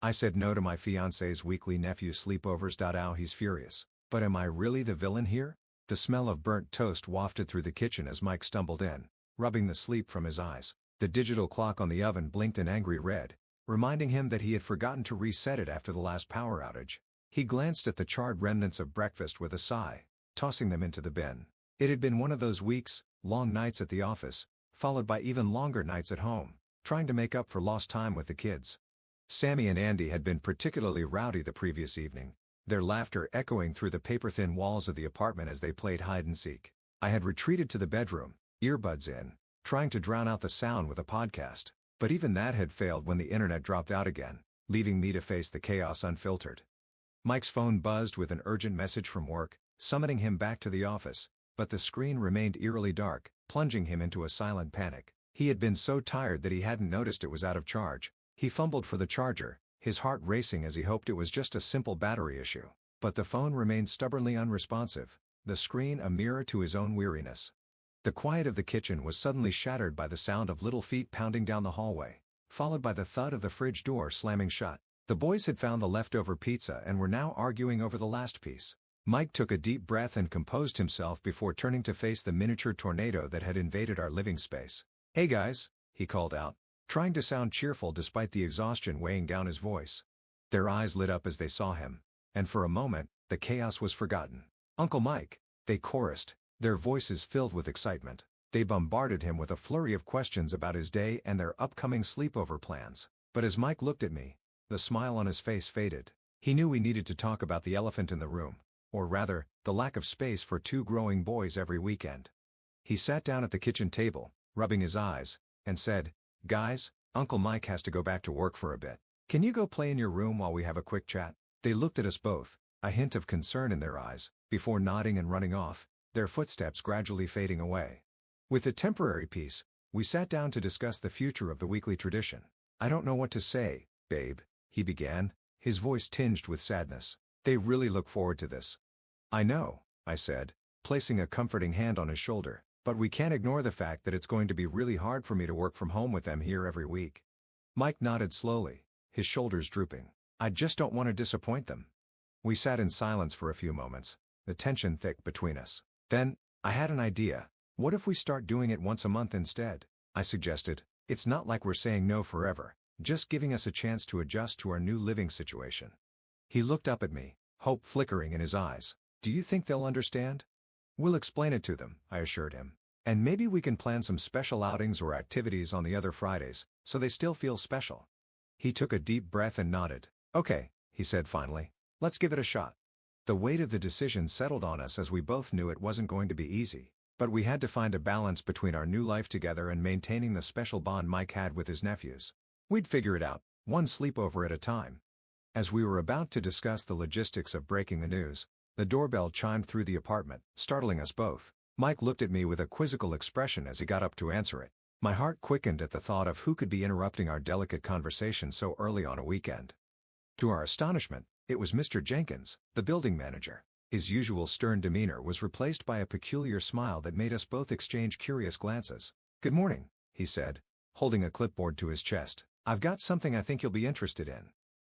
I said no to my fiancé's weekly nephew sleepovers. Ow, he's furious. But am I really the villain here? The smell of burnt toast wafted through the kitchen as Mike stumbled in, rubbing the sleep from his eyes. The digital clock on the oven blinked an angry red, reminding him that he had forgotten to reset it after the last power outage. He glanced at the charred remnants of breakfast with a sigh, tossing them into the bin. It had been one of those weeks, long nights at the office, followed by even longer nights at home, trying to make up for lost time with the kids. Sammy and Andy had been particularly rowdy the previous evening, their laughter echoing through the paper-thin walls of the apartment as they played hide-and-seek. I had retreated to the bedroom, earbuds in, trying to drown out the sound with a podcast, but even that had failed when the internet dropped out again, leaving me to face the chaos unfiltered. Mike's phone buzzed with an urgent message from work, summoning him back to the office, but the screen remained eerily dark, plunging him into a silent panic. He had been so tired that he hadn't noticed it was out of charge. He fumbled for the charger, his heart racing as he hoped it was just a simple battery issue. But the phone remained stubbornly unresponsive, the screen a mirror to his own weariness. The quiet of the kitchen was suddenly shattered by the sound of little feet pounding down the hallway, followed by the thud of the fridge door slamming shut. The boys had found the leftover pizza and were now arguing over the last piece. Mike took a deep breath and composed himself before turning to face the miniature tornado that had invaded our living space. "Hey guys," he called out, trying to sound cheerful despite the exhaustion weighing down his voice. Their eyes lit up as they saw him, and for a moment, the chaos was forgotten. "Uncle Mike," they chorused, their voices filled with excitement. They bombarded him with a flurry of questions about his day and their upcoming sleepover plans. But as Mike looked at me, the smile on his face faded. He knew we needed to talk about the elephant in the room, or rather, the lack of space for two growing boys every weekend. He sat down at the kitchen table, rubbing his eyes, and said, "Guys, Uncle Mike has to go back to work for a bit. Can you go play in your room while we have a quick chat?" They looked at us both, a hint of concern in their eyes, before nodding and running off, their footsteps gradually fading away. With a temporary peace, we sat down to discuss the future of the weekly tradition. "I don't know what to say, babe," he began, his voice tinged with sadness. "They really look forward to this." "I know," I said, placing a comforting hand on his shoulder, "but we can't ignore the fact that it's going to be really hard for me to work from home with them here every week." Mike nodded slowly, his shoulders drooping. "I just don't want to disappoint them." We sat in silence for a few moments, the tension thick between us. Then, I had an idea. "What if we start doing it once a month instead?" I suggested. "It's not like we're saying no forever, just giving us a chance to adjust to our new living situation." He looked up at me, hope flickering in his eyes. "Do you think they'll understand?" "We'll explain it to them," I assured him. "And maybe we can plan some special outings or activities on the other Fridays, so they still feel special." He took a deep breath and nodded. "Okay," he said finally. "Let's give it a shot." The weight of the decision settled on us as we both knew it wasn't going to be easy, but we had to find a balance between our new life together and maintaining the special bond Mike had with his nephews. We'd figure it out, one sleepover at a time. As we were about to discuss the logistics of breaking the news, the doorbell chimed through the apartment, startling us both. Mike looked at me with a quizzical expression as he got up to answer it. My heart quickened at the thought of who could be interrupting our delicate conversation so early on a weekend. To our astonishment, it was Mr. Jenkins, the building manager. His usual stern demeanor was replaced by a peculiar smile that made us both exchange curious glances. "Good morning," he said, holding a clipboard to his chest. "I've got something I think you'll be interested in."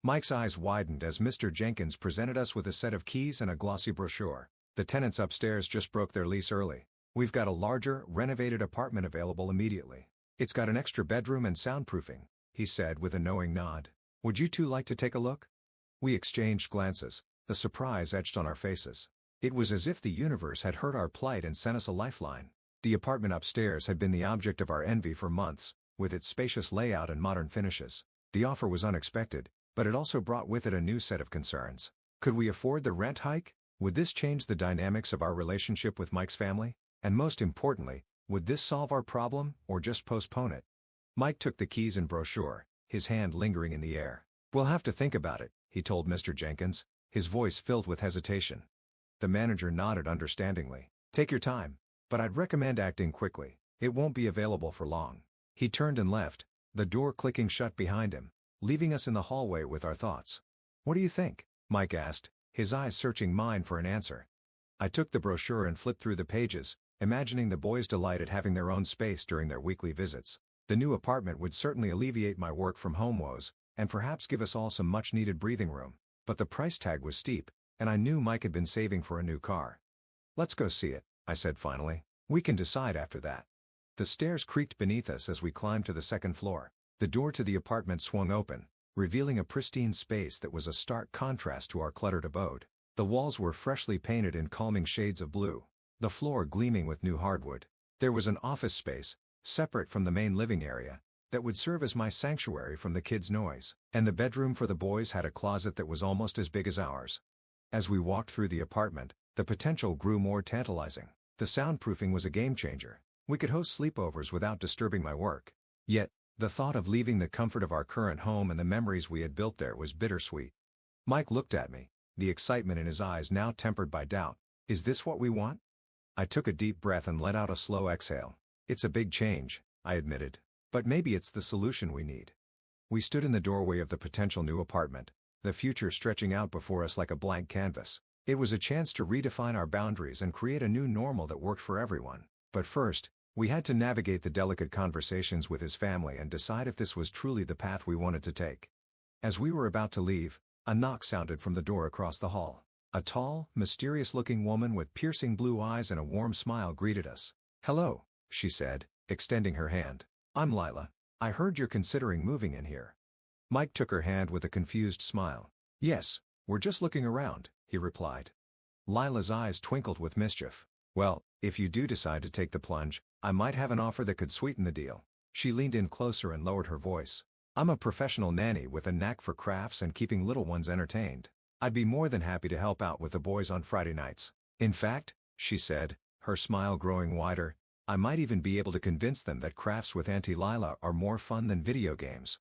Mike's eyes widened as Mr. Jenkins presented us with a set of keys and a glossy brochure. "The tenants upstairs just broke their lease early. We've got a larger, renovated apartment available immediately. It's got an extra bedroom and soundproofing," he said with a knowing nod. "Would you two like to take a look?" We exchanged glances, the surprise etched on our faces. It was as if the universe had heard our plight and sent us a lifeline. The apartment upstairs had been the object of our envy for months, with its spacious layout and modern finishes. The offer was unexpected, but it also brought with it a new set of concerns. Could we afford the rent hike? Would this change the dynamics of our relationship with Mike's family? And most importantly, would this solve our problem, or just postpone it? Mike took the keys and brochure, his hand lingering in the air. "We'll have to think about it," he told Mr. Jenkins, his voice filled with hesitation. The manager nodded understandingly. "Take your time, but I'd recommend acting quickly. It won't be available for long." He turned and left, the door clicking shut behind him, leaving us in the hallway with our thoughts. "What do you think?" Mike asked, his eyes searching mine for an answer. I took the brochure and flipped through the pages, imagining the boys' delight at having their own space during their weekly visits. The new apartment would certainly alleviate my work from home woes, and perhaps give us all some much-needed breathing room. But the price tag was steep, and I knew Mike had been saving for a new car. "Let's go see it," I said finally. "We can decide after that." The stairs creaked beneath us as we climbed to the second floor. The door to the apartment swung open, revealing a pristine space that was a stark contrast to our cluttered abode. The walls were freshly painted in calming shades of blue, the floor gleaming with new hardwood. There was an office space, separate from the main living area, that would serve as my sanctuary from the kids' noise, and the bedroom for the boys had a closet that was almost as big as ours. As we walked through the apartment, the potential grew more tantalizing. The soundproofing was a game-changer. We could host sleepovers without disturbing my work. Yet, the thought of leaving the comfort of our current home and the memories we had built there was bittersweet. Mike looked at me, the excitement in his eyes now tempered by doubt. "Is this what we want?" I took a deep breath and let out a slow exhale. "It's a big change," I admitted. "But maybe it's the solution we need." We stood in the doorway of the potential new apartment, the future stretching out before us like a blank canvas. It was a chance to redefine our boundaries and create a new normal that worked for everyone. But first, we had to navigate the delicate conversations with his family and decide if this was truly the path we wanted to take. As we were about to leave, a knock sounded from the door across the hall. A tall, mysterious-looking woman with piercing blue eyes and a warm smile greeted us. "Hello," she said, extending her hand. "I'm Lila. I heard you're considering moving in here." Mike took her hand with a confused smile. "Yes, we're just looking around," he replied. Lila's eyes twinkled with mischief. "Well, if you do decide to take the plunge, I might have an offer that could sweeten the deal." She leaned in closer and lowered her voice. "I'm a professional nanny with a knack for crafts and keeping little ones entertained. I'd be more than happy to help out with the boys on Friday nights. In fact," she said, her smile growing wider, "I might even be able to convince them that crafts with Auntie Lila are more fun than video games."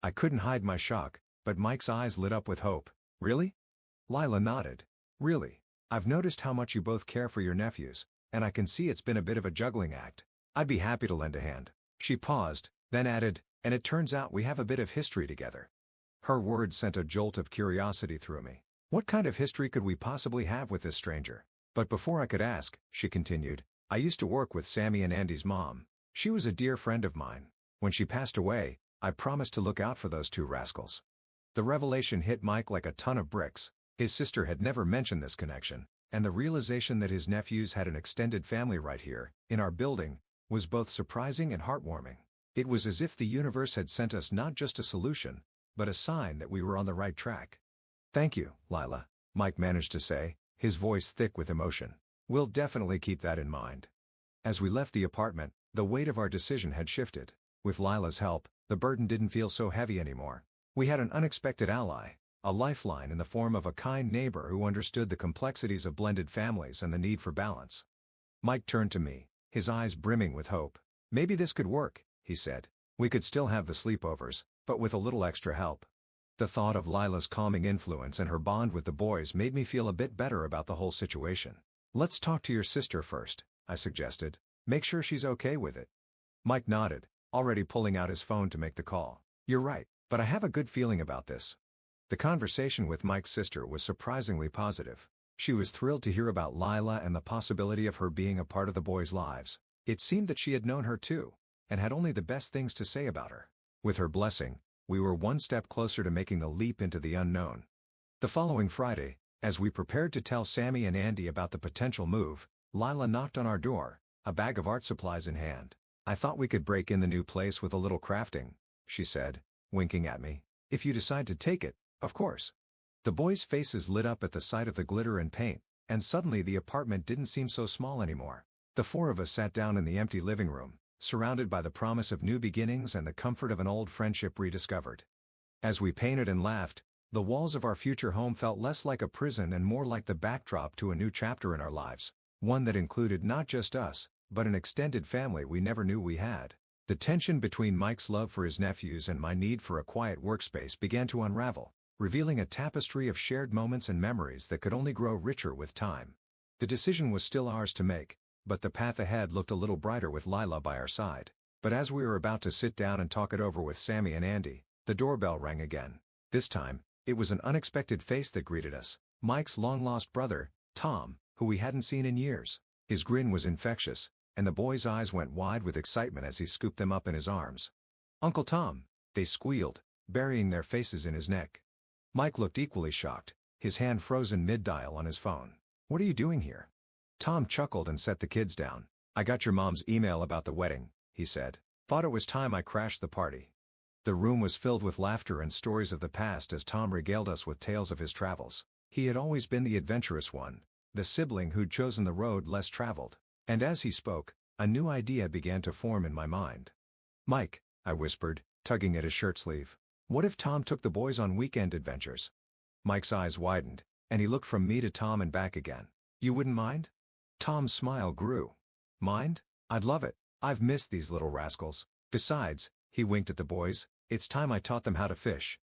I couldn't hide my shock, but Mike's eyes lit up with hope. "Really?" Lila nodded. "Really. I've noticed how much you both care for your nephews, and I can see it's been a bit of a juggling act. I'd be happy to lend a hand." She paused, then added, "And it turns out we have a bit of history together." Her words sent a jolt of curiosity through me. What kind of history could we possibly have with this stranger? But before I could ask, she continued, "I used to work with Sammy and Andy's mom. She was a dear friend of mine. When she passed away, I promised to look out for those two rascals." The revelation hit Mike like a ton of bricks. His sister had never mentioned this connection, and the realization that his nephews had an extended family right here, in our building, was both surprising and heartwarming. It was as if the universe had sent us not just a solution, but a sign that we were on the right track. "Thank you, Lila," Mike managed to say, his voice thick with emotion. "We'll definitely keep that in mind." As we left the apartment, the weight of our decision had shifted. With Lila's help, the burden didn't feel so heavy anymore. We had an unexpected ally, a lifeline in the form of a kind neighbor who understood the complexities of blended families and the need for balance. Mike turned to me, his eyes brimming with hope. "Maybe this could work," he said. "We could still have the sleepovers, but with a little extra help." The thought of Lila's calming influence and her bond with the boys made me feel a bit better about the whole situation. "Let's talk to your sister first," I suggested. "Make sure she's okay with it." Mike nodded, already pulling out his phone to make the call. "You're right, but I have a good feeling about this." The conversation with Mike's sister was surprisingly positive. She was thrilled to hear about Lila and the possibility of her being a part of the boys' lives. It seemed that she had known her too, and had only the best things to say about her. With her blessing, we were one step closer to making the leap into the unknown. The following Friday, as we prepared to tell Sammy and Andy about the potential move, Lila knocked on our door, a bag of art supplies in hand. "I thought we could break in the new place with a little crafting," she said, winking at me. "If you decide to take it, of course." The boys' faces lit up at the sight of the glitter and paint, and suddenly the apartment didn't seem so small anymore. The four of us sat down in the empty living room, surrounded by the promise of new beginnings and the comfort of an old friendship rediscovered. As we painted and laughed, the walls of our future home felt less like a prison and more like the backdrop to a new chapter in our lives, one that included not just us, but an extended family we never knew we had. The tension between Mike's love for his nephews and my need for a quiet workspace began to unravel, revealing a tapestry of shared moments and memories that could only grow richer with time. The decision was still ours to make, but the path ahead looked a little brighter with Lila by our side. But as we were about to sit down and talk it over with Sammy and Andy, the doorbell rang again. This time, it was an unexpected face that greeted us, Mike's long-lost brother, Tom, who we hadn't seen in years. His grin was infectious, and the boys' eyes went wide with excitement as he scooped them up in his arms. "Uncle Tom," they squealed, burying their faces in his neck. Mike looked equally shocked, his hand frozen mid-dial on his phone. "What are you doing here?" Tom chuckled and set the kids down. "I got your mom's email about the wedding," he said. "Thought it was time I crashed the party." The room was filled with laughter and stories of the past as Tom regaled us with tales of his travels. He had always been the adventurous one, the sibling who'd chosen the road less traveled. And as he spoke, a new idea began to form in my mind. "Mike," I whispered, tugging at his shirt sleeve. "What if Tom took the boys on weekend adventures?" Mike's eyes widened, and he looked from me to Tom and back again. "You wouldn't mind?" Tom's smile grew. "Mind? I'd love it. I've missed these little rascals. Besides," he winked at the boys, "it's time I taught them how to fish."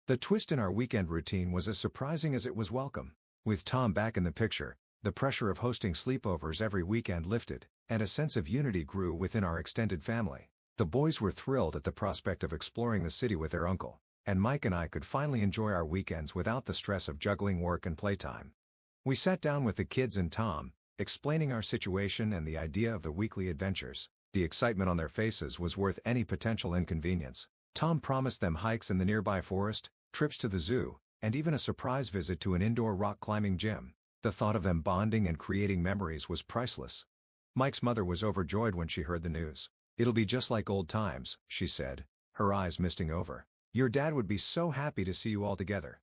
The twist in our weekend routine was as surprising as it was welcome. With Tom back in the picture, the pressure of hosting sleepovers every weekend lifted, and a sense of unity grew within our extended family. The boys were thrilled at the prospect of exploring the city with their uncle, and Mike and I could finally enjoy our weekends without the stress of juggling work and playtime. We sat down with the kids and Tom, explaining our situation and the idea of the weekly adventures. The excitement on their faces was worth any potential inconvenience. Tom promised them hikes in the nearby forest, trips to the zoo, and even a surprise visit to an indoor rock climbing gym. The thought of them bonding and creating memories was priceless. Mike's mother was overjoyed when she heard the news. "It'll be just like old times," she said, her eyes misting over. "Your dad would be so happy to see you all together."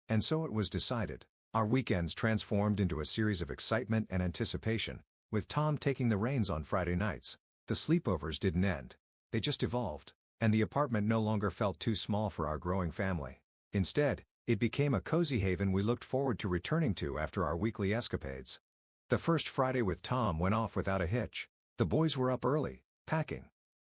And so it was decided. Our weekends transformed into a series of excitement and anticipation, with Tom taking the reins on Friday nights. The sleepovers didn't end. They just evolved, and the apartment no longer felt too small for our growing family. Instead, it became a cozy haven we looked forward to returning to after our weekly escapades. The first Friday with Tom went off without a hitch. The boys were up early, packing,